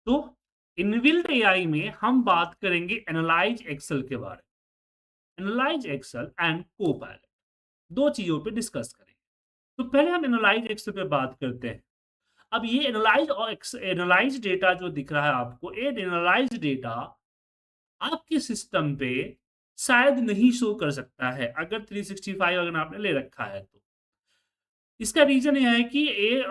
तो inbuilt AI में हम बात करेंगे एनालाइज एक्सेल के बारे में। एनालाइज एक्सेल एंड कोपायलट, दो चीजों पे डिस्कस करेंगे। तो पहले हम एनालाइज एक्सेल पे बात करते हैं। अब ये एनालाइज और एनालाइज डेटा जो दिख रहा है आपको, ये एनालाइज डेटा आपके सिस्टम पे शायद नहीं शो कर सकता है अगर 365 अगर आपने ले रखा है तो। इसका रीज़न ये है कि ये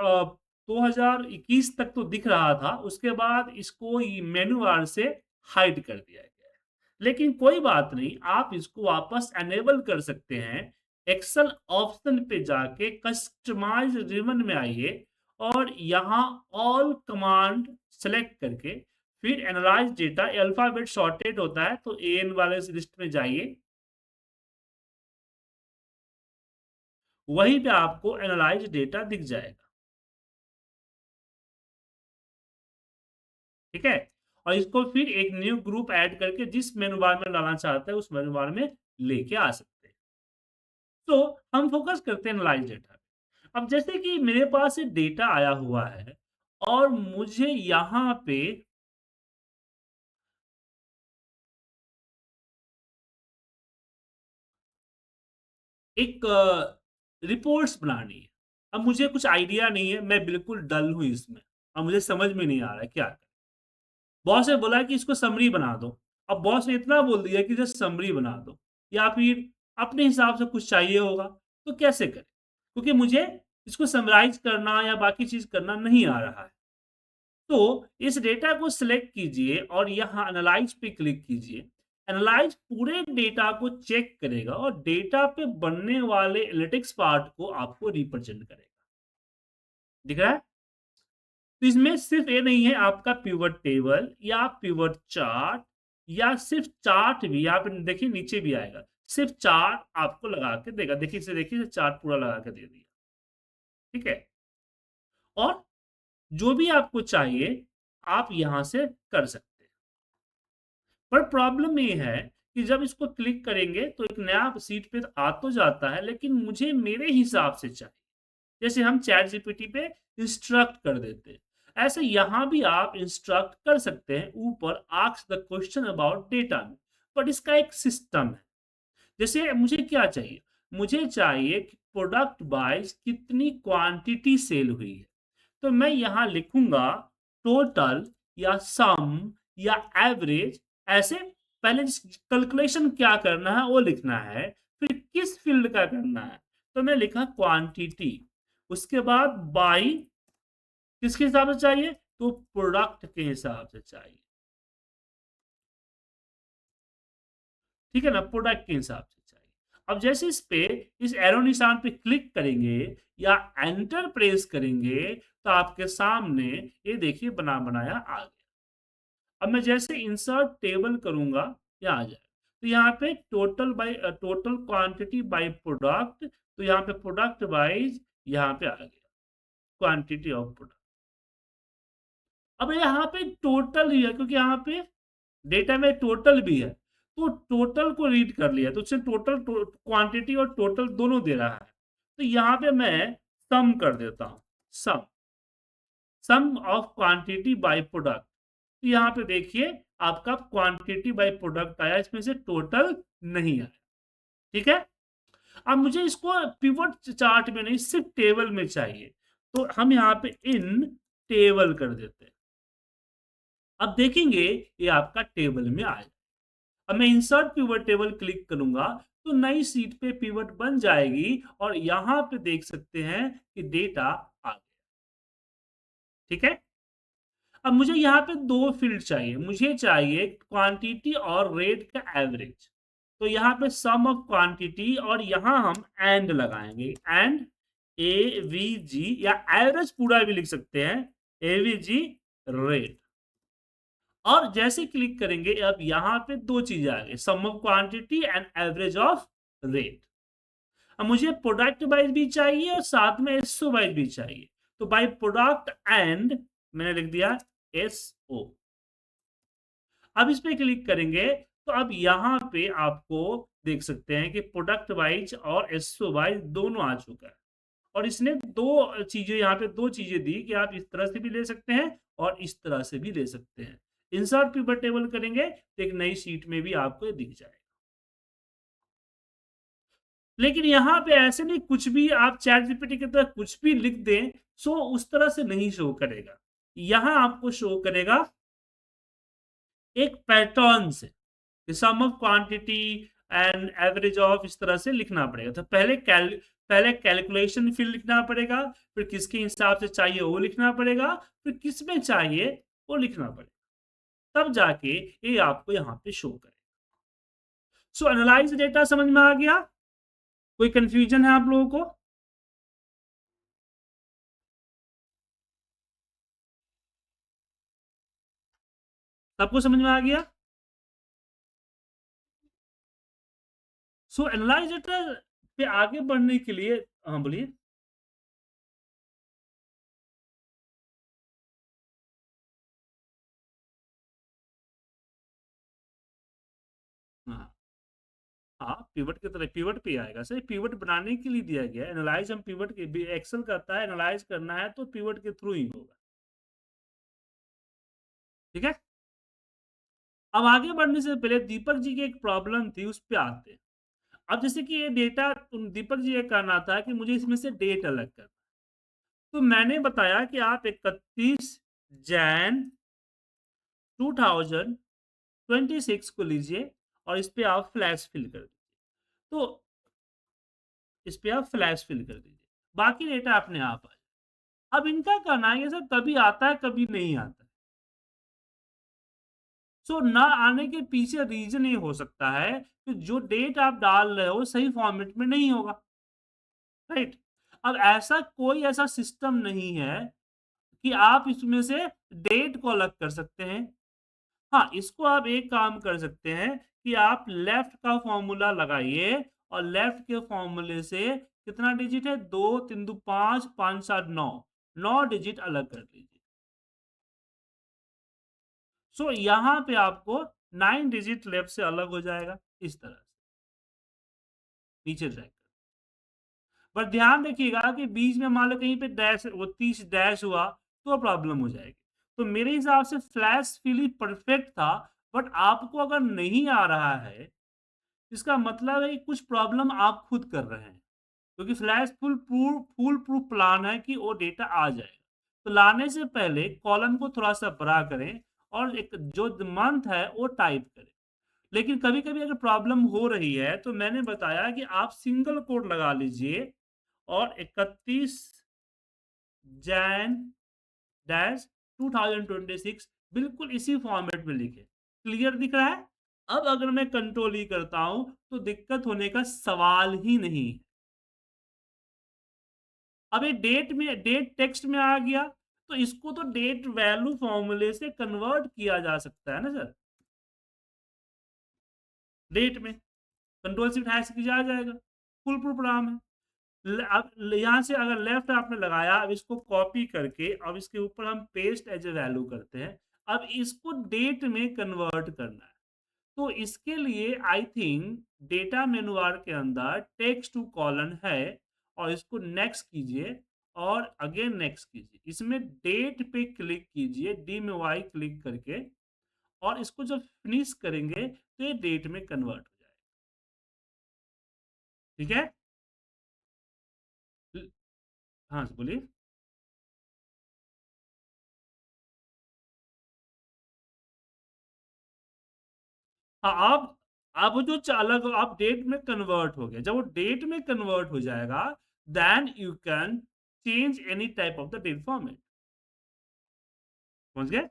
2021 तक तो दिख रहा था, उसके बाद इसको ये मेनू बार से हाइड कर दिया गया है। लेकिन कोई बात नहीं, आप इसको वापस एनेबल कर सकते हैं। एक्सेल ऑप्शन पे जाके कस्टमाइज़ रिबन में आइए और यहाँ ऑल कमांड सेलेक्ट करके फिर एनालाइज़ डेटा अल्फ़ाबेट सॉर्टेड होता है, तो एएन वाले इस लिस्ट में जाइए। वहीं पे आपको एनालाइज़ डेटा दिख जाएगा। ठीक है? और इसको फिर एक न्यू ग्रुप ऐड करके जिस मेनू बार में डालना चाहते हैं, उस मेनू बार में लेके आ सकते हैं। तो हम फ़ोकस करते हैं एनालाइज़ डेटा पे। अब जैसे कि मेरे पास एक डेटा आया हुआ है और मुझे यहाँ पे एक रिपोर्ट्स बनानी है। अब मुझे कुछ आइडिया नहीं है, मैं बिल्कुल डल हूँ इसमें। अब मुझे समझ में नहीं आ रहा है क्या करें? बॉस ने बोला कि इसको समरी बना दो। अब बॉस ने इतना बोल दिया कि जस्ट समरी बना दो या फिर अपने हिसाब से कुछ चाहिए होगा, तो कैसे करें? क्योंकि मुझे इसको समराइज़ करना या बाकी चीज़ करना नहीं आ रहा है। तो इस डेटा को सिलेक्ट कीजिए और यहाँ एनालाइज़ पे क्लिक कीजिए। एनालाइज़ पूरे डेटा को चेक करेगा और डेटा पे बनने वाले एनालिटिक्स पार्ट को आपको रिप्रेज़ेंट करेगा। दिख रहा है? तो इसमें सिर्फ ये नहीं है आपका पिवट टेबल या पिवट चार्ट या सिर्फ चार्ट भी, आप देखिए नीचे भी आएगा। सिर्फ चार्ट आपको लगा के देगा। देखिए इसे, देखिए चार्ट पूरा लगा के दे दिया। ठीक है? और जो भी आपको चाहिए आप यहाँ से कर सकते हैं। पर प्रॉब्लम ये है कि जब इसको क्लिक करेंगे तो एक नया सीट पे आ तो जाता है, लेकिन मुझे मेरे हिसाब से चाहिए। जैसे हम चैट जीपीटी पे इंस्ट्रक्ट कर देते हैं, ऐसे यहाँ भी आप इंस्ट्रक्ट कर सकते हैं ऊपर ask the question about data में। बट इसका एक सिस्टम है। जैसे मुझे क्या चाहिए? मुझे चाहिए कि प्रोडक्ट वाइज कितनी क्वांटिटी सेल हुई है। तो मैं यहाँ लिखूंगा टोटल या सम या एवरेज। ऐसे पहले कैलकुलेशन क्या करना है वो लिखना है, फिर किस फील्ड का करना है। तो मैं लिखा क्वांटिटी, उसके बाद बाई किसके हिसाब से चाहिए, तो प्रोडक्ट के हिसाब से चाहिए। ठीक है ना, प्रोडक्ट के हिसाब से चाहिए। अब जैसे इस पे इस एरो निशान पे क्लिक करेंगे या एंटर प्रेस करेंगे तो आपके सामने ये देखिए बना बनाया आ गया। अब मैं जैसे इंसर्ट टेबल करूंगा, ये आ जाएगा। तो यहाँ पे total by total quantity by product, तो यहाँ पे प्रोडक्ट वाइज यहाँ पे आ गया क्वांटिटी ऑफ प्रोडक्ट। अब यहाँ पे टोटल ही है क्योंकि यहाँ पे डेटा में टोटल भी है, तो टोटल को रीड कर लिया तो उससे टोटल क्वांटिटी और टोटल दोनों दे रहा है। तो यहाँ पे मैं सम कर देता हूँ, सम सम ऑफ क्वांटिटी बाय प्रोडक्ट। तो यहाँ पे देखिए आपका क्वांटिटी बाय प्रोडक्ट आया, इसमें से टोटल नहीं आया। ठीक है? अब मुझे इसको पिवट चार्ट में नहीं सिर्फ टेबल में चाहिए, तो हम यहाँ पे इन टेबल कर देते हैं। अब देखेंगे ये आपका टेबल में आया। अब मैं इंसर्ट पिवट टेबल क्लिक करूंगा तो नई सीट पे पिवट बन जाएगी और यहां पे देख सकते हैं कि डेटा आ गया। ठीक है? अब मुझे यहाँ पे दो फील्ड चाहिए, मुझे चाहिए क्वांटिटी और रेट का एवरेज। तो यहाँ पे सम ऑफ क्वांटिटी और यहाँ हम एंड लगाएंगे, एंड ए वी जी या एवरेज पूरा भी लिख सकते हैं, एवीजी रेट। और जैसे क्लिक करेंगे अब यहाँ पे दो चीजें आ गई, sum of quantity and average of rate. अब मुझे प्रोडक्ट वाइज भी चाहिए और साथ में एसओ वाइज भी चाहिए, तो बाय प्रोडक्ट एंड मैंने लिख दिया एसओ। अब इस पे क्लिक करेंगे तो अब यहाँ पे आपको देख सकते हैं कि प्रोडक्ट वाइज और एसओ वाइज दोनों आ चुका है। और इसने दो चीजें यहाँ पे दो चीजें दी कि आप इस तरह से भी ले सकते हैं और इस तरह से भी ले सकते हैं। इंसर्ट पिवट टेबल करेंगे तो एक नई शीट में भी आपको ये दिख जाएगा। लेकिन यहाँ पे ऐसे नहीं, कुछ भी आप चैट जीपीटी की तरह कुछ भी लिख दें, सो उस तरह से नहीं शो करेगा। यहाँ आपको शो करेगा एक पैटर्न से, sum of quantity and average of, इस तरह से लिखना पड़ेगा। तो पहले कैलकुलेशन फिर लिखना पड़ेगा, फिर किसके हिसाब से चाहिए वो लिखना पड़ेगा, फिर किस में चाहिए वो लिखना पड़ेगा, तब जाके ये आपको यहाँ पे शो करेगा। सो एनालाइज डेटा समझ में आ गया? कोई कंफ्यूजन है आप लोगों को? सबको समझ में आ गया? सो एनालाइज डेटा पे आगे बढ़ने के लिए, हाँ बोलिए। हाँ हाँ, पिवट की तरह पिवट पे आएगा सर, पिवट बनाने के लिए दिया गया है। एनालाइज हम पिवट के एक्सेल करता है, एनालाइज करना है तो पिवट के थ्रू ही होगा। ठीक है, अब आगे बढ़ने से पहले दीपक जी की एक प्रॉब्लम थी, उस पे आते हैं। अब जैसे कि ये डेटा, दीपक जी ये कहना था कि मुझे इसमें से डेट अलग करना, तो मैंने बताया कि आप 31 जैन 2026 को लीजिए और इस पे आप फ्लैश फिल कर दीजिए। तो इस पे आप फ्लैश फिल कर दीजिए, बाकी डेटा अपने आप आ जाए। अब इनका कहना है कि सर कभी आता है कभी नहीं आता है। सो ना आने के पीछे रीजन ये हो सकता है कि जो डेट आप डाल रहे हो सही फॉर्मेट में नहीं होगा, राइट? अब ऐसा कोई ऐसा सिस्टम नहीं है कि आप इसमें से डेट को अलग कर सकते हैं। हाँ, इसको आप एक काम कर सकते हैं कि आप लेफ्ट का फॉर्मूला लगाइए और लेफ्ट के फॉर्मूले से कितना डिजिट है, 2 3 2 5 5 7 9, 9 डिजिट अलग कर लीजिए। सो यहाँ पे आपको 9 डिजिट लेफ्ट से अलग हो जाएगा, इस तरह से नीचे ड्रैग कर। पर ध्यान रखिएगा कि बीच में मान लो कहीं पे डैश, वो 30 डैश हुआ तो प्रॉब्लम हो जाएगी। तो मेरे हिसाब से फ्लैश फिल परफेक्ट था, बट आपको अगर नहीं आ रहा है, इसका मतलब है कि कुछ प्रॉब्लम आप खुद कर रहे हैं, क्योंकि फ्लैश फुल प्रूफ प्लान है कि वो डेटा आ जाएगा। तो लाने से पहले कॉलम को थोड़ा सा बड़ा करें और एक जो मंथ है वो टाइप करें। लेकिन कभी-कभी अगर प्रॉब्लम हो रही है तो मैंने बताया कि आप सिंगल कोट लगा लीजिए और 31 जैन डैश 2026 बिल्कुल इसी फॉर्मेट में लिखें। क्लियर दिख रहा है? अब अगर मैं कंट्रोल ई करता हूं तो दिक्कत होने का सवाल ही नहीं है। अब ये डेट टेक्स्ट में आ गया, तो इसको तो डेट वैल्यू फॉर्मूले से कन्वर्ट किया जा सकता है ना सर, डेट में कंट्रोल शिफ्ट हैश किया जाएगा, फुल प्रूफ नाम है। अब यहाँ से अगर लेफ्ट आपने लगाया, अब इसको कॉपी करके अब इसके ऊपर हम पेस्ट एज ए वैल्यू करते हैं। अब इसको डेट में कन्वर्ट करना है, तो इसके लिए आई थिंक डेटा मेनू बार के अंदर टेक्स्ट टू कॉलन है, और इसको नेक्स्ट कीजिए और अगेन नेक्स्ट कीजिए। इसमें डेट पे क्लिक कीजिए, डी में वाई क्लिक करके, और इसको जब फिनिश करेंगे तो ये डेट में कन्वर्ट हो जाएगा। ठीक है, हाँ बोलिए। हाँ, अब जो अलग आप डेट में कन्वर्ट हो गया, जब वो डेट में कन्वर्ट हो जाएगा then you can change any type of the date format. समझ गए?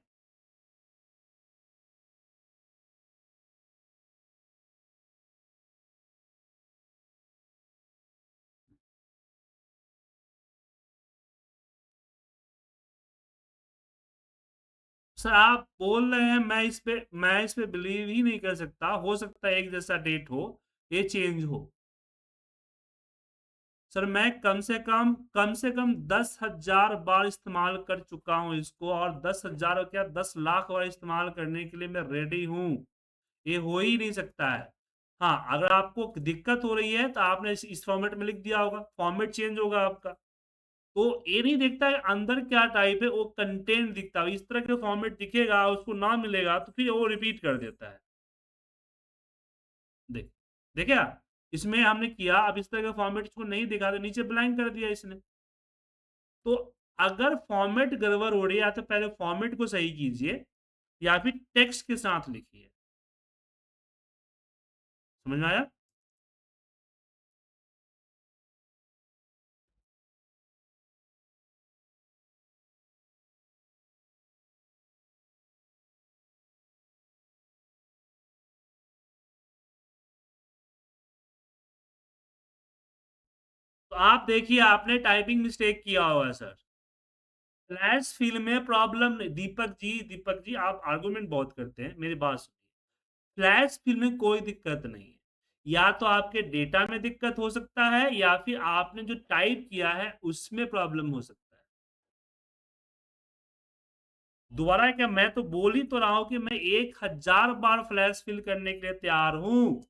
सर आप बोल रहे हैं, मैं इस पे बिलीव ही नहीं कर सकता। हो सकता है एक जैसा डेट हो, ये चेंज हो। सर मैं कम से कम 10,000 बार इस्तेमाल कर चुका हूं इसको, और 10,000 और क्या 10 लाख बार इस्तेमाल करने के लिए मैं रेडी हूं। ये हो ही नहीं सकता है। हाँ, अगर आपको दिक्कत हो रही है तो आपने इस फॉर्मेट में लिख दिया होगा, फॉर्मेट चेंज होगा आपका। तो ये नहीं देखता है अंदर क्या टाइप है, वो कंटेंट दिखता है। इस तरह का फॉर्मेट दिखेगा, उसको ना मिलेगा तो फिर वो रिपीट कर देता है। देख देखे आप? इसमें हमने किया, अब इस तरह का फॉर्मेट इसको नहीं दिखा तो नीचे ब्लैंक कर दिया इसने। तो अगर फॉर्मेट गड़बड़ हो रही है, या तो पहले फॉर्मेट को सही कीजिए या फिर टेक्स्ट के साथ लिखिए। समझ में आया? तो आप देखिए, आपने टाइपिंग मिस्टेक किया हुआ है सर। फ्लैश फिल में प्रॉब्लम नहीं। दीपक जी आप आर्गुमेंट बहुत करते हैं, मेरी बात सुनिए। फ्लैश फिल में कोई दिक्कत नहीं है। या तो आपके डेटा में दिक्कत हो सकता है, या फिर आपने जो टाइप किया है उसमें प्रॉब्लम हो सकता है। दोबारा क्या, मैं तो बोल ही तो रहा हूं कि मैं 1000 बार फ्लैश फिल करने के लिए तैयार हूं।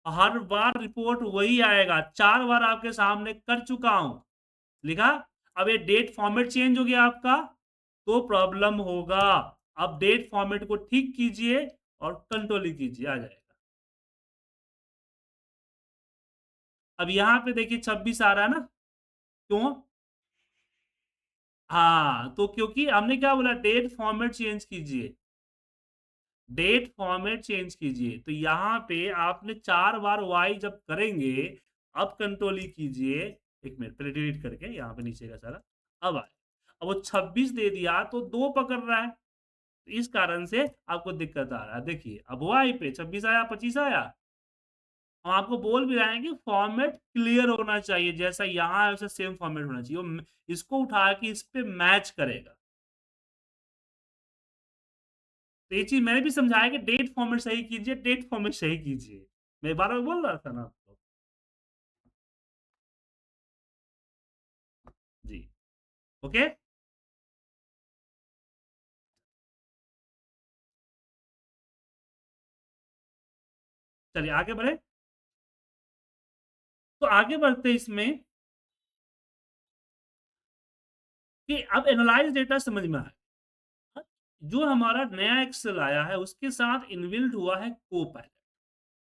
हर बार रिपोर्ट वही आएगा, 4 बार आपके सामने कर चुका हूं। लिखा। अब ये डेट फॉर्मेट चेंज हो गया आपका, तो प्रॉब्लम होगा। अब डेट फॉर्मेट को ठीक कीजिए और कंट्रोल कीजिए, आ जाएगा। अब यहां पे देखिए 26 आ रहा है ना? क्यों? हाँ, तो क्योंकि हमने क्या बोला, डेट फॉर्मेट चेंज कीजिए। डेट फॉर्मेट चेंज कीजिए, तो यहां पे आपने 4 बार वाई जब करेंगे, अब कंट्रोल कीजिए। एक मिनट पहले डिलीट करके यहाँ पे नीचे का सारा। अब आए। अब वो 26 दे दिया तो 2 पकड़ रहा है। तो इस कारण से आपको दिक्कत आ रहा है। देखिए अब हुआ ही पे 26 आया, 25 आया। हम आपको बोल भी रहे हैं कि फॉर्मेट क्लियर होना चाहिए, जैसा यहाँ है वैसा सेम फॉर्मेट होना चाहिए। इसको उठा के इस पे मैच करेगा। तो ये चीज मैंने भी समझाया कि डेट फॉर्मेट सही कीजिए, डेट फॉर्मेट सही कीजिए। मैं बार बार बोल रहा था ना आपको। जी। ओके। चलिए आगे बढ़े। तो आगे बढ़ते इसमें कि अब एनालाइज डेटा समझ में आया। जो हमारा नया एक्सेल आया है उसके साथ इनबिल्ट हुआ है को पायलट।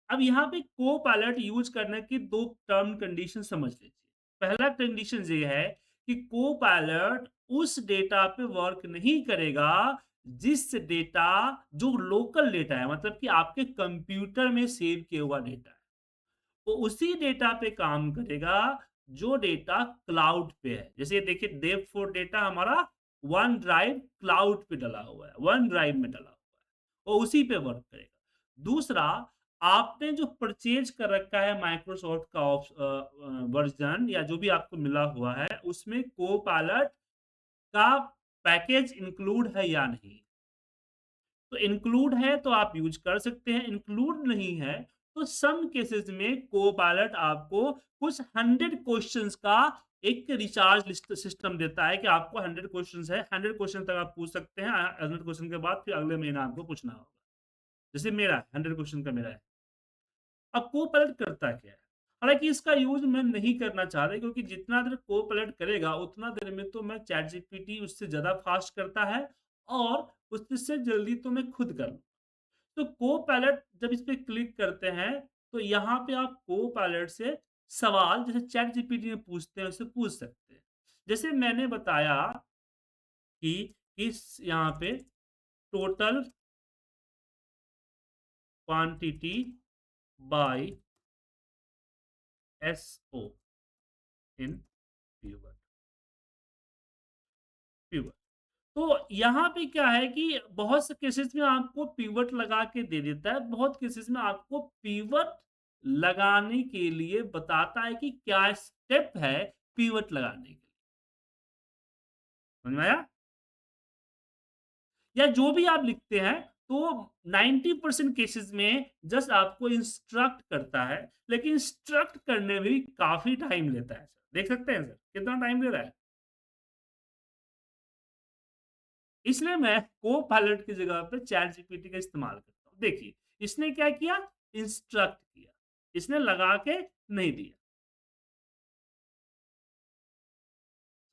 अब यहाँ पे को पायलट यूज करने की दो टर्म कंडीशन समझ लीजिए। पहला कंडीशन ये है कि को पायलट उस डेटा पे वर्क नहीं करेगा जिस डेटा, जो लोकल डेटा है, मतलब कि आपके कंप्यूटर में सेव किया हुआ डेटा है, वो उसी डेटा पे काम करेगा जो डेटा क्लाउड पे है। जैसे ये देखिए, डेव फॉर डेटा हमारा वन ड्राइव क्लाउड पे डला हुआ है, वन ड्राइव में डला हुआ है, वो उसी पे वर्क करेगा। दूसरा, आपने जो परचेज कर रखा है माइक्रोसॉफ्ट का वर्जन या जो भी आपको मिला हुआ है, उसमें को पायलट का पैकेज इंक्लूड है या नहीं। तो इंक्लूड है तो आप यूज कर सकते हैं, इंक्लूड नहीं है तो सम केसेस में कोपायलट आपको कुछ 100 क्वेश्चंस का एक रिचार्ज लिस्ट सिस्टम देता है कि आपको 100 क्वेश्चंस है, 100 क्वेश्चन तक आप पूछ सकते हैं। 100 क्वेश्चन के बाद फिर अगले महीना आपको पूछना होगा। जैसे मेरा 100 क्वेश्चन का मेरा है। अब कोपायलट करता क्या है? हालांकि इसका यूज मैं नहीं करना चाह रहा, क्योंकि जितना देर कोपायलट करेगा उतना देर में तो मैं चैट जीपीटी उससे ज्यादा फास्ट करता है, और उससे जल्दी तो मैं खुद कर लूँ। तो को पायलट जब इस पे क्लिक करते हैं, तो यहाँ पे आप को पायलट से सवाल जैसे चैट जीपीटी में पूछते हैं उससे पूछ सकते हैं। जैसे मैंने बताया कि इस यहाँ पे टोटल क्वांटिटी बाय एसओ इन फीवर फीवर। तो यहाँ पे क्या है कि बहुत से केसेस में आपको पीवट लगा के दे देता है, बहुत केसेस में आपको पीवट लगाने के लिए बताता है कि क्या स्टेप है पीवट लगाने के लिए। समझ में आया? या जो भी आप लिखते हैं, तो 90% केसेस में जस्ट आपको इंस्ट्रक्ट करता है, लेकिन इंस्ट्रक्ट करने में भी काफी टाइम लेता है। सर देख सकते हैं सर कितना टाइम ले रहा है। इसलिए मैं को पायलट की जगह पे चैट जीपीटी का इस्तेमाल करता हूँ। देखिए इसने क्या किया, इंस्ट्रक्ट किया, इसने लगा के नहीं दिया।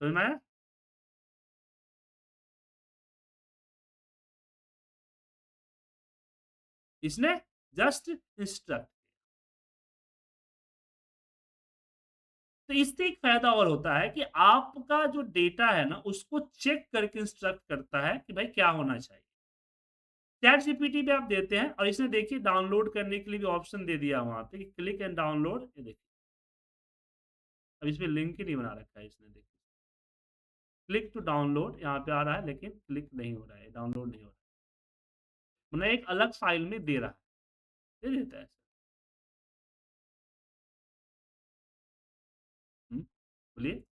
समझ में आया? इसने जस्ट इंस्ट्रक्ट। तो इससे एक फायदा और होता है कि आपका जो डेटा है ना, उसको चेक करके इंस्ट्रक्ट करता है कि भाई क्या होना चाहिए। चैट जीपीटी पे आप देते हैं और इसने देखिए डाउनलोड करने के लिए भी ऑप्शन दे दिया वहाँ पे कि क्लिक एंड डाउनलोड। ये देखिए, अब इसमें लिंक ही नहीं बना रखा है इसने, देखिए। क्लिक टू डाउनलोड यहाँ पे आ रहा है, लेकिन क्लिक नहीं हो रहा है, डाउनलोड नहीं हो रहा है। मतलब एक अलग फाइल में दे रहा है, दे देता है। बोलिए।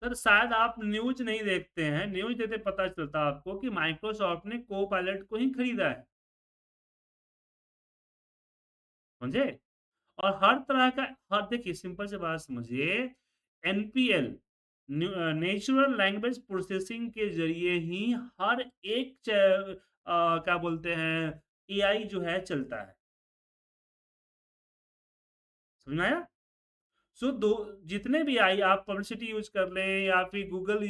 सर शायद आप न्यूज़ नहीं देखते हैं, न्यूज़ देते पता चलता आपको कि माइक्रोसॉफ्ट ने कोपायलट को ही खरीदा है, समझे? और हर तरह का, हर देखिए सिंपल सी बात समझिए, एनपीएल नेचुरल लैंग्वेज प्रोसेसिंग के ज़रिए ही हर एक क्या बोलते हैं, एआई जो है चलता है। समझ में आया? सो दो, जितने भी आई आप पब्लिसिटी यूज कर लें या फिर गूगल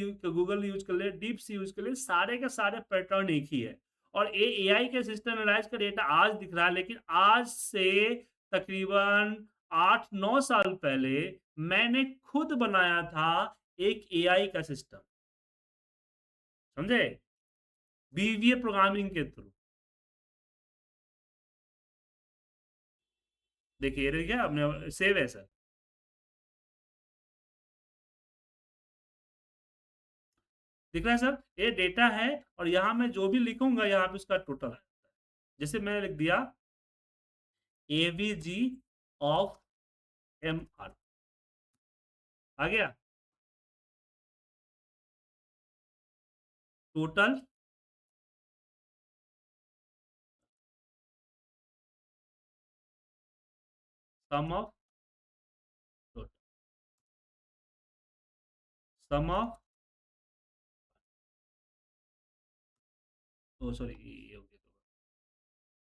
यूज कर लें, डीप्स यूज कर लें, सारे के सारे पैटर्न एक ही है। और ए एआई के सिस्टम एनालाइज का डेटा आज दिख रहा है, लेकिन आज से तकरीबन 8-9 साल पहले मैंने खुद बनाया था एक एआई का सिस्टम, समझे? बीवीए प्रोग्रामिंग के थ्रू। देखिए ये क्या आपने सेव है सर, दिख रहा है सर? ये डेटा है और यहाँ मैं जो भी लिखूंगा यहाँ पे उसका टोटल है। जैसे मैंने लिख दिया एवीजी ऑफ एम आर, आ गया total sum of, sum of, oh sorry ये हो गया,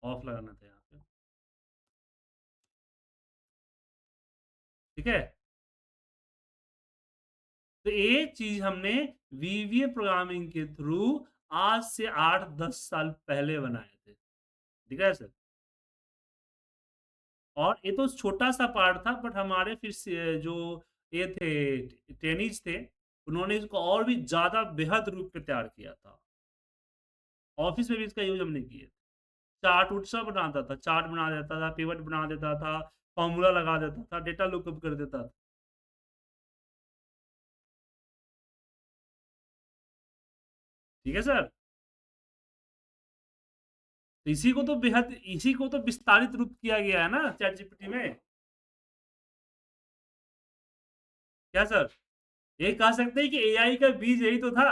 ऑफ लगाना था यहाँ पे, ठीक है? तो ये चीज हमने वीवीए प्रोग्रामिंग के थ्रू आज से 8-10 साल पहले बनाए थे, ठीक है सर? और ये तो छोटा सा पार्ट था, बट हमारे फिर जो ये थे ट्रेनीज थे, उन्होंने इसको और भी ज्यादा बेहद रूप में तैयार किया था। ऑफिस में भी इसका यूज हमने किया। चार्ट उट सब बनाता था, चार्ट बना देता था, पिवट बना देता था, फॉर्मूला लगा देता था, डेटा लुकअप कर देता था। ठीक है सर? तो इसी को तो विस्तारित रूप किया गया है ना चैट जीपीटी में। क्या सर? ये कह सकते हैं कि एआई का बीज यही तो था।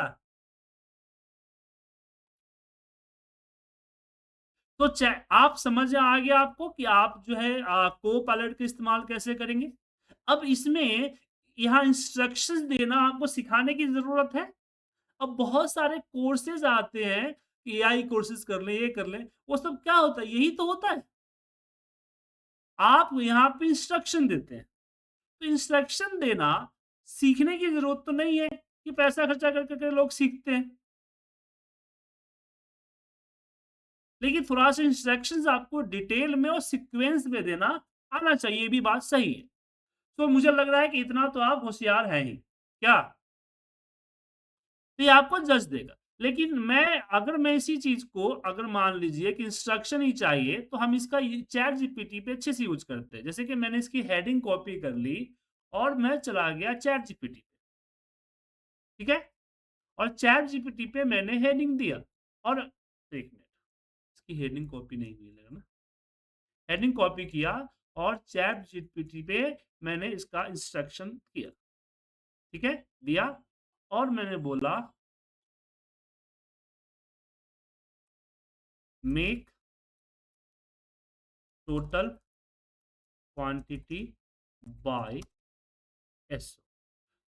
तो आप समझ में आ गया आपको कि आप जो है को पायलट का इस्तेमाल कैसे करेंगे। अब इसमें यहाँ इंस्ट्रक्शंस देना आपको सिखाने की जरूरत है। अब बहुत सारे कोर्सेज आते हैं, एआई कोर्सेज कर लें, ये कर लें, वो सब क्या होता है, यही तो होता है। आप यहाँ पे इंस्ट्रक्शन देते हैं, तो इंस्ट्रक्शन देना सीखने की जरूरत तो नहीं है कि पैसा खर्चा करके लोग सीखते हैं। लेकिन थोड़ा सा इंस्ट्रक्शंस आपको डिटेल में और सीक्वेंस में देना आना चाहिए, ये भी बात सही है। तो मुझे लग रहा है कि इतना तो आप होशियार हैं ही। क्या? तो ये आपको जज देगा। लेकिन मैं इसी चीज़ को अगर मान लीजिए कि इंस्ट्रक्शन ही चाहिए, तो हम इसका ये चैट जीपीटी पे अच्छे से यूज़ करते हैं। जैसे कि मैंने इसकी हेडिंग कॉपी कर ली और मैं चला गया चैट जीपीटी पे, ठीक है? और चैट जीपीटी पे मैंने हेडिंग दिया और 1 मिनट, इसकी हेडिंग कॉपी नहीं हुई लगा ना? हेडिंग कॉपी किया और चैट जीपीटी पे मैंने इसका इंस्ट्रक्शन किया, ठीक है? दिया और मैंने बोला make total quantity by S.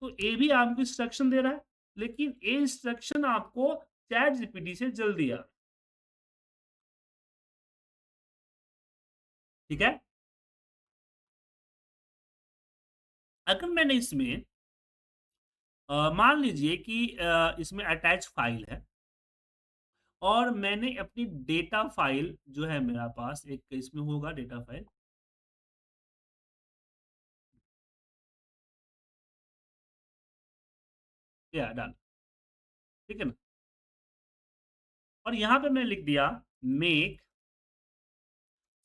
तो ये भी आपको इंस्ट्रक्शन दे रहा है, लेकिन ये इंस्ट्रक्शन आपको चैट जीपीटी से जल्दी आ रहा है। ठीक है? अगर मैंने इसमें मान लीजिए कि इसमें अटैच फ़ाइल है और मैंने अपनी डेटा फ़ाइल जो है मेरा पास एक इसमें होगा डेटा फ़ाइल। या डन, ठीक है ना? और यहाँ पे मैंने लिख दिया मेक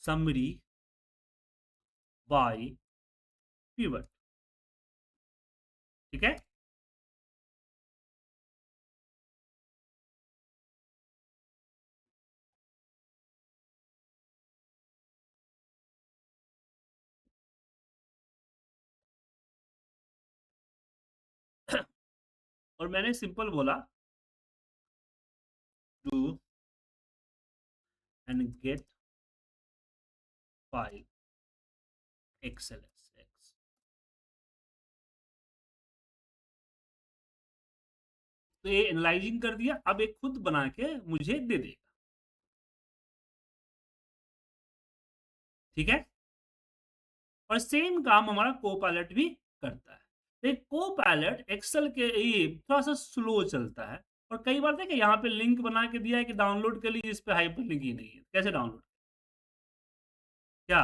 समरी बाय पिवट, ठीक है? और मैंने सिंपल बोला to and get file XLS. तो ये एनालाइजिंग कर दिया, अब एक खुद बना के मुझे दे देगा, ठीक है? और सेम काम हमारा कोपायलट भी करता है। लेकिन कोपायलट एक्सेल के ये थोड़ा सा स्लो चलता है और कई बार देखिए यहाँ पे लिंक बना के दिया है कि डाउनलोड के लिए, इस पे हाइपरलिंक ही नहीं है, कैसे डाउनलोड? क्या?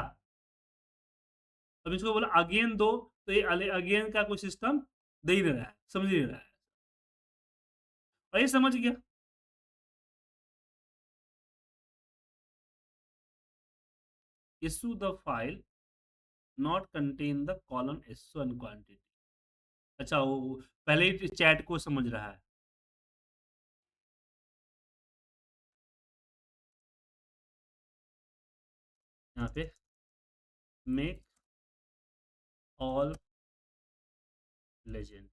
अब इसको बोला अगेन दो, तो ये अगेन का कोई सिस्टम दे ही नहीं रहा है, समझ ही नहीं रहा है। और ये समझ गया, issue the file not contain the column SO and quantity। अच्छा वो पहले ही चैट को समझ रहा है। यहाँ पे मेक ऑल लेजेंड।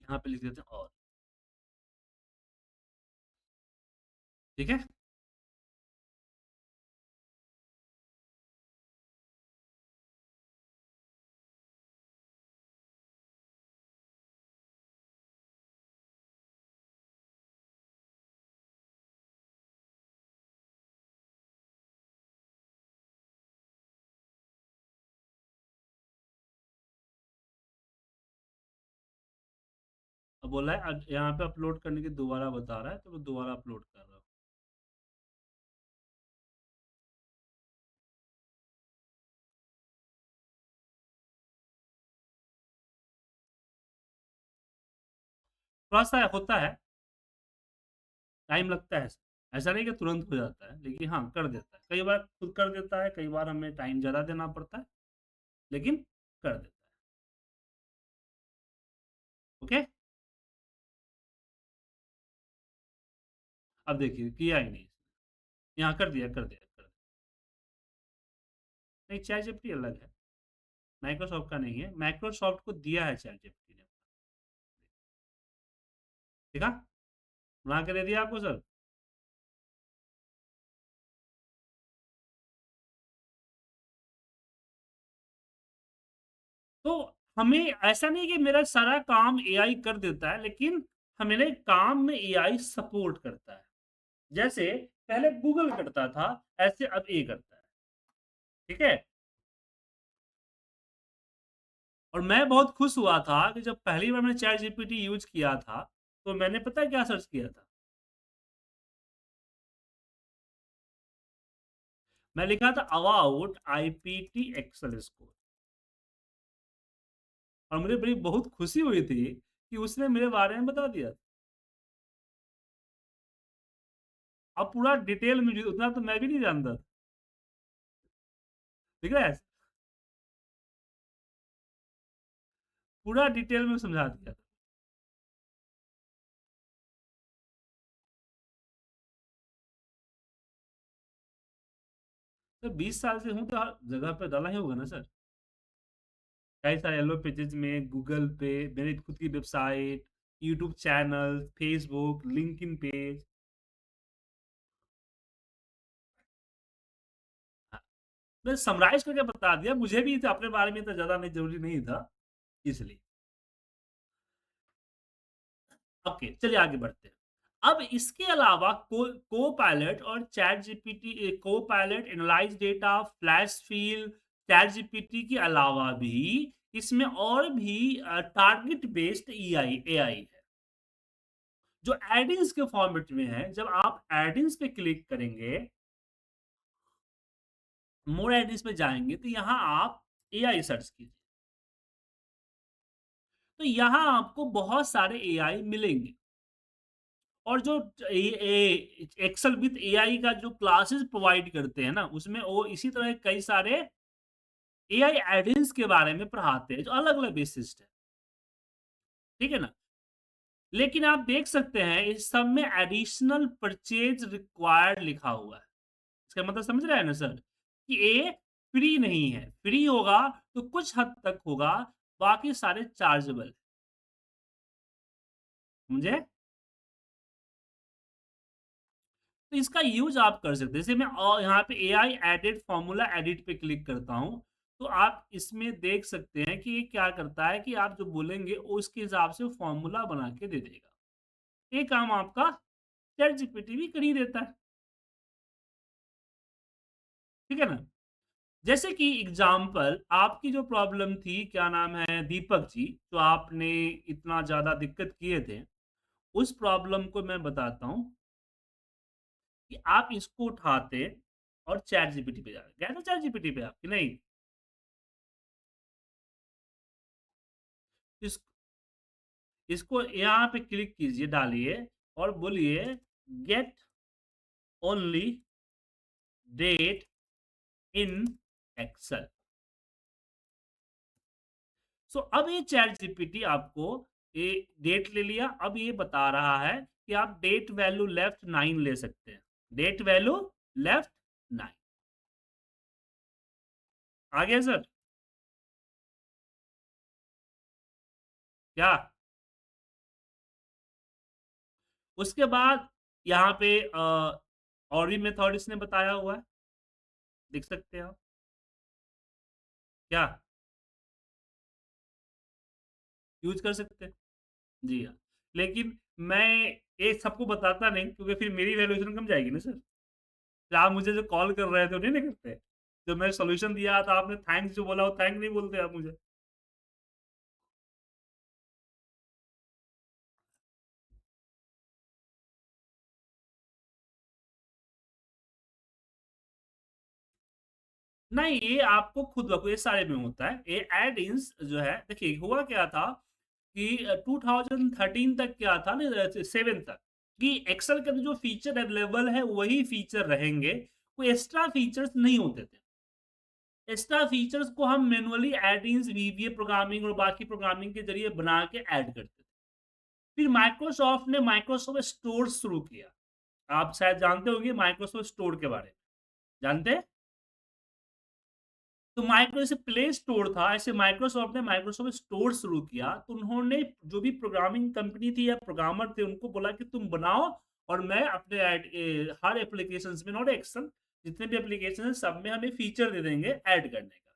यहाँ पे लिख देते हैं और, ठीक है? अब बोला है यहाँ पे अपलोड करने की दोबारा बता रहा है, तो मैं दोबारा अपलोड कर रहा हूँ। थोड़ा सा होता है, टाइम लगता है, ऐसा नहीं कि तुरंत हो जाता है, लेकिन हाँ कर देता है, कई बार खुद कर देता है, कई बार हमें टाइम ज़्यादा देना पड़ता है, लेकिन कर देता है। ओके, अब देखिए किया ही नहीं, यहाँ कर दिया कर दिया कर दिया। नहीं, चैट जीपीटी अलग है, माइक्रोसॉफ्ट का नहीं है, माइक्रोसॉफ्ट को दिया है चैट जीपीटी ने। ठीक है, बना के दे दिया आपको सर। तो हमें ऐसा नहीं कि मेरा सारा काम एआई कर देता है, लेकिन हमें काम में एआई सपोर्ट करता है। जैसे पहले गूगल करता था, ऐसे अब ए करता है, ठीक है? और मैं बहुत खुश हुआ था कि जब पहली बार मैंने चैट जीपीटी यूज किया था, तो मैंने पता है क्या सर्च किया था? मैं लिखा था अबाउट आईपीटी एक्सेल स्कोर, और मुझे बड़ी बहुत खुशी हुई थी कि उसने मेरे बारे में बता दिया। अब पूरा डिटेल में, उतना तो मैं भी नहीं जानता, ठीक है? पूरा डिटेल में समझा दिया। तो 20 साल से हूँ, तो हर जगह पे डाला ही होगा ना सर। कई सारे येलो पेजेस में, गूगल पे, मेरी खुद की website, YouTube channel, Facebook, LinkedIn page. मैं समराइज़ करके बता दिया, मुझे भी तो अपने बारे में इतना ज़्यादा नहीं ज़रूरी नहीं था, इसलिए। ओके, चलिए आगे बढ़ते हैं। अब इसके अलावा कोपायलट और ChatGPT Copilot, analyse data, flash fill, ChatGPT के अलावा भी इसमें और भी टारगेट बेस्ड एआई है, जो एडिंग्स के फॉर्मेट में है। जब आप एडिंग्स पे क्लिक करेंगे, मोर एडिंग्स में जाएँगे, तो यहाँ आप एआई सर्च कीजिए। तो यहाँ आपको बहुत सारे एआई मिलेंगे। और जो एक्सेल विथ एआई का जो क्लासेस प्रोवाइड करते हैं ना, उसमें वो इसी तरह कई सारे एआई एडिन्स के बारे में पढ़ाते हैं, जो अलग-अलग बेसिस्ट है। ठीक है ना? लेकिन आप देख सकते हैं इस सब में एडिशनल परचेज़ रिक्वायर्ड लिखा हुआ है। इसका मतलब समझ रहे हैं ना सर? कि ये फ्री नहीं है, फ्री होगा तो कुछ हद तक होगा, बाकी सारे चार्जेबल। समझे? तो इसका यूज़ आप कर सकते हैं। जैसे मैं यहाँ पे एआई एडेड फ़ॉर्मूला एडिट पे क्लिक करता हूँ, तो आप इसमें देख सकते हैं कि ये क्या करता है कि आप जो बोलेंगे वो उसके हिसाब से फ़ॉर्मूला बना के दे देगा। ये काम आपका चैट जीपीटी भी कर ही देता है। ठीक है ना? जैसे कि एग्ज़ाम्पल आपकी जो प्रॉब्लम थी, क्या नाम है, दीपक जी, जो आपने इतना ज़्यादा दिक्कत किए थे, उस प्रॉब्लम को मैं बताता हूँ कि आप इसको उठाते और चैट जीपीटी पे जाते। गए थे चैट जीपीटी पे आप कि नहीं? इस इसको यहाँ पे क्लिक कीजिए, डालिए और बोलिए get only date in Excel. So अब ये चैट जीपीटी आपको ये डेट ले लिया, अब ये बता रहा है कि आप डेट वैल्यू लेफ्ट 9 ले सकते हैं। डेट वैल्यू लेफ्ट 9 आ गया सर? क्या? उसके बाद यहाँ पे और भी मेथड इसने बताया हुआ है, देख सकते हैं आप। क्या? यूज़ कर सकते हैं। जी हाँ। लेकिन मैं ये सबको बताता नहीं, क्योंकि फिर मेरी वैल्यूएशन कम जाएगी ना सर। फिर आप मुझे जो कॉल कर रहे थे, वो नहीं करते। जो मैंने सॉल्यूशन दिया था, आपने थैंक्स जो बोला, वो थैंक नहीं बोलते आप मुझे। नहीं, ये आपको खुद ब खुद ये सारे में होता है। ये ऐड-इन्स जो है, देखिए हुआ क्या था कि 2013 तक क्या था ना, 7 तक, कि एक्सेल के अंदर जो फीचर अवेलेबल है वही फीचर रहेंगे। कोई एक्स्ट्रा फीचर्स नहीं होते थे। एक्स्ट्रा फीचर्स को हम मैनुअली ऐड-इन्स, वीबीए प्रोग्रामिंग और बाकी प्रोग्रामिंग के ज़रिए बना के ऐड करते थे। फिर माइक्रोसॉफ्ट ने माइक्रोसॉफ्ट स्टोर शुरू किया। आप शायद जानते होंगे माइक्रोसॉफ्ट स्टोर के बारे में। जानते हैं? तो माइक्रो जैसे प्ले स्टोर था, ऐसे माइक्रोसॉफ्ट ने माइक्रोसॉफ्ट स्टोर शुरू किया, तो उन्होंने जो भी प्रोग्रामिंग कंपनी थी या प्रोग्रामर थे, उनको बोला कि तुम बनाओ और मैं अपने हर एप्लीकेशंस में, नॉट एक्सेल, जितने भी एप्लीकेशन हैं, सब में हमें फीचर दे देंगे ऐड करने का।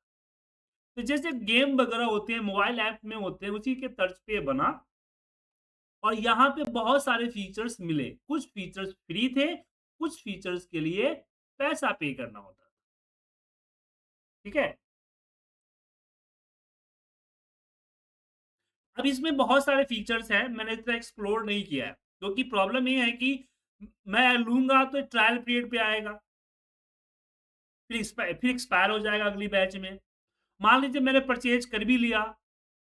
तो जैसे गेम वगैरह होते हैं, मोबाइल ऐप में होते हैं, उसी के तर्ज पे बना और यहाँ पे बहुत सारे फीचर्स मिले। कुछ फीचर्स फ्री थे, कुछ फीचर्स के लिए पैसा पे करना होता था। ठीक है? अब इसमें बहुत सारे फीचर्स हैं, मैंने इतना एक्सप्लोर नहीं किया है, क्योंकि प्रॉब्लम ये है कि मैं लूँगा तो ट्रायल पीरियड पे आएगा, फिर एक्सपायर हो जाएगा अगली बैच में। मान लीजिए मैंने परचेज़ कर भी लिया,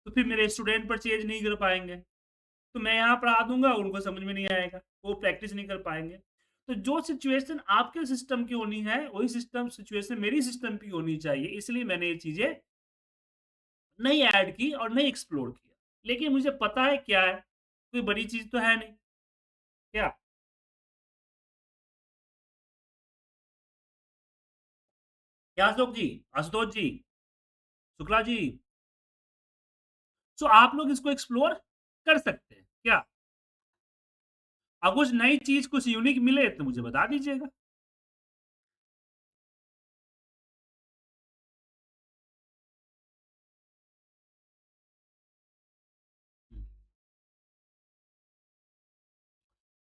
तो फिर मेरे स्टूडेंट परचेज़ नहीं कर पाएँगे, तो मैं यहाँ पढ़ा दूँगा, उनको समझ में नहीं आएगा, वो प्रैक्टिस नहीं कर पाएँगे। तो जो सिचुएशन आपके सिस्टम की होनी है, वही सिचुएशन मेरी सिस्टम की होनी चाहिए, इसलिए मैंने ये चीज़ें नहीं ऐड की और नहीं एक्सप्लोर किया। लेकिन मुझे पता है क्या है, कोई बड़ी चीज़ तो है नहीं। क्या? क्या अशोक जी, आशुतोष जी, शुक्ला जी, सो आप लोग इसको एक्सप्लोर कर सकते हैं, क्या? कुछ नई चीज़, कुछ यूनिक मिले तो मुझे बता दीजिएगा।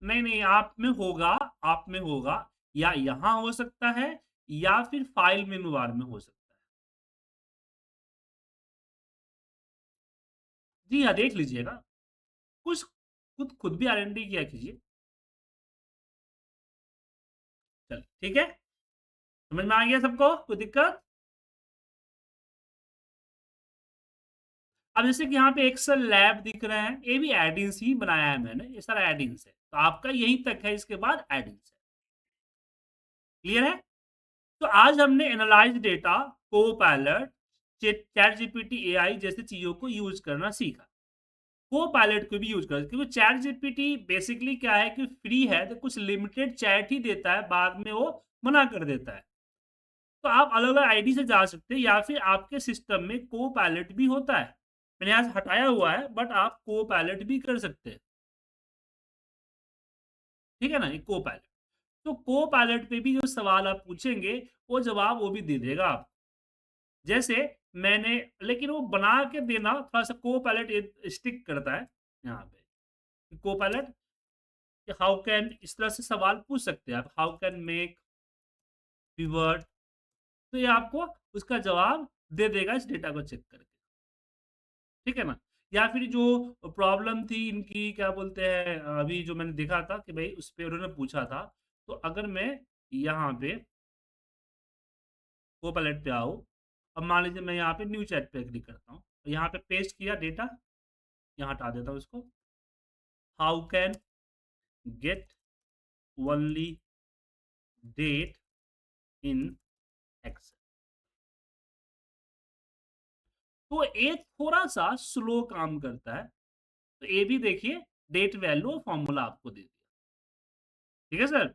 नहीं, नहीं, आप में होगा या यहाँ हो सकता है या फिर फ़ाइल मेनू बार में हो सकता है। जी हाँ, देख लीजिएगा। कुछ खुद भी आर-एन-डी किया कीजिए। चलिए, ठीक है? समझ में आ गया सबको? कोई दिक्कत? अब जैसे कि यहाँ पे एक्सेल लैब दिख रहे हैं, ये भी एडिन्स ही बनाया है मैंने, ये सारा एडिन्स है। तो आपका यहीं तक है, इसके बाद एडिन्स है। क्लियर है? तो आज हमने analyse data, Copilot, chat GPT, AI जैसी चीज़ों को यूज़ करना सीखा। कोपायलट को भी यूज़ कर क्योंकि चैट जीपीटी बेसिकली क्या है कि फ्री है, तो कुछ लिमिटेड चैट ही देता है, बाद में वो मना कर देता है। तो आप अलग-अलग आईडी से जा सकते हैं या फिर आपके सिस्टम में कोपायलट भी होता है। मैंने यहाँ से हटाया हुआ है, बट आप कोपायलट भी कर सकते हैं। ठीक है ना? ये को-पायलट। तो को-पायलट पे भी जो सवाल आप पूछेंगे, वो जवाब वो भी दे देगा आपको। जैसे मैंने लेकिन वो बना के देना थोड़ा-सा को-पायलट स्टिक करता है यहाँ पे। को-पायलट हाउ कैन इस तरह से सवाल पूछ सकते हैं आप, हाउ कैन मेक पिवट, तो ये आपको उसका जवाब दे देगा इस डेटा को चेक करके। ठीक है ना? या फिर जो प्रॉब्लम थी इनकी क्या बोलते हैं अभी जो मैंने देखा था कि भई उस पे उन्होंने पूछा था, तो अगर मैं यहाँ पे कोपैलेट पे आओ, अब मान लीजिए मैं यहाँ पे न्यू चैट पे क्लिक करता हूँ। तो यहाँ पे पेस्ट किया डेटा, यहाँ हटा देता हूँ इसको। How can get only date in Excel. तो ये थोड़ा-सा स्लो काम करता है। तो ये भी देखिए डेट वैल्यू फॉर्मूला आपको दे दिया। ठीक है सर?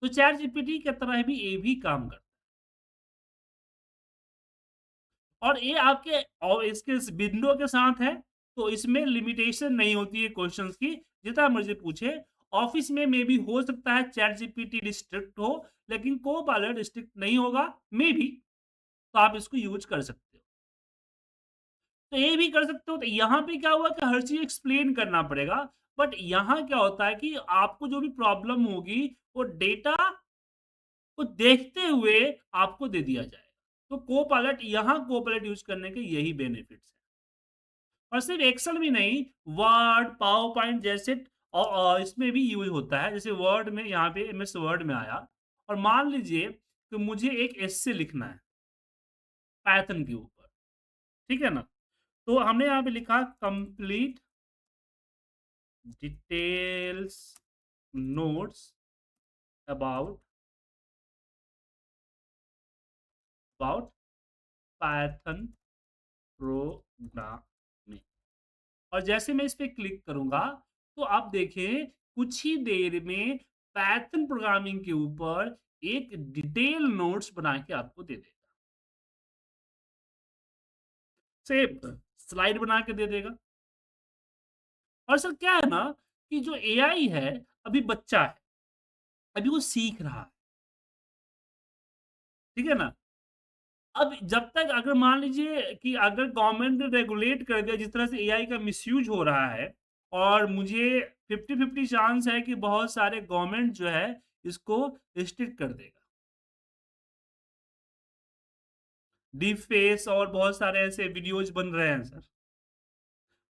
तो चैट जीपीटी की तरह भी ये भी काम करता है। और ये आपके और इसके इस विंडो के साथ है, तो इसमें लिमिटेशन नहीं होती है क्वेश्चंस की, जितना मर्ज़ी पूछे। ऑफ़िस में मेबी हो सकता है चैट जीपीटी रिस्ट्रिक्ट हो, लेकिन कोपायलट रिस्ट्रिक्ट नहीं होगा, मेबी, तो आप इसको यूज़ कर सकते हो। तो ये भी कर सकते हो, तो यहाँ पे क्या हुआ कि हर चीज़ एक्सप्लेन करना पड़ेगा, बट यहाँ क्या होता है कि आपको जो भी प्रॉब्लम होगी, वो डेटा को देखते हुए आपको दे दिया जाएगा। तो कोपायलट यहाँ कोपायलट यूज़ करने के यही बेनिफिट्स हैं। और सिर्फ एक्सेल भी नहीं, वर्ड, पावर पॉइंट जैसे इसमें भी यूज़ होता है। जैसे वर्ड में यहाँ पे एमएस वर्ड में आया और मान लीजिए कि मुझे एक एस्से लिखना है पाइथन के ऊपर, ठीक है ना? तो हमने यहाँ पे लिखा complete details notes about about Python programming. और जैसे मैं इस पे क्लिक करूँगा, तो आप देखें कुछ ही देर में पाइथन प्रोग्रामिंग के ऊपर एक डिटेल नोट्स बना के आपको दे देगा। सिर्फ स्लाइड बना के दे देगा। और सर क्या है ना कि जो एआई है, अभी बच्चा है, अभी वो सीख रहा है, ठीक है ना? अब जब तक अगर मान लीजिए कि अगर गवर्नमेंट ने रेगुलेट कर दिया जिस तरह से एआई का मिसयूज़ हो रहा है और मुझे 50-50 चांस है कि बहुत सारे गवर्नमेंट जो है इसको रिस्ट्रिक्ट कर देगा। डीप फेस और बहुत सारे ऐसे वीडियोज़ बन रहे हैं सर।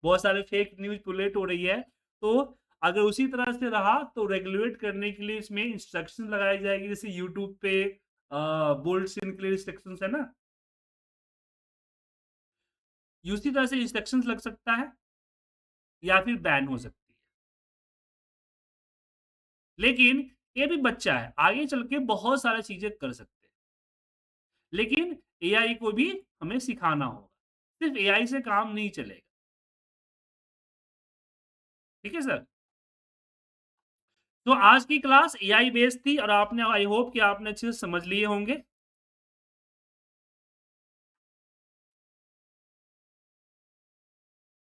बहुत सारे फेक न्यूज़ पुलेट हो रही है। तो अगर उसी तरह से रहा तो रेगुलेट करने के लिए इसमें इंस्ट्रक्शन लगाई जाएगी जैसे यूट्यूब पे बोल्ड सीन के लिए इंस्ट्रक्शंस है ना? उसी तरह से इंस्ट्रक्शंस लग सकता है या फिर बैन हो सकती है। लेकिन ये भी बच्चा है, आगे चल के बहुत सारी चीज़ें कर सकते हैं। लेकिन एआई को भी हमें सिखाना होगा। सिर्फ़ एआई से काम नहीं चलेगा। ठीक है सर? तो आज की क्लास एआई बेस्ड थी और आपने आई होप कि आपने अच्छे से समझ लिए होंगे।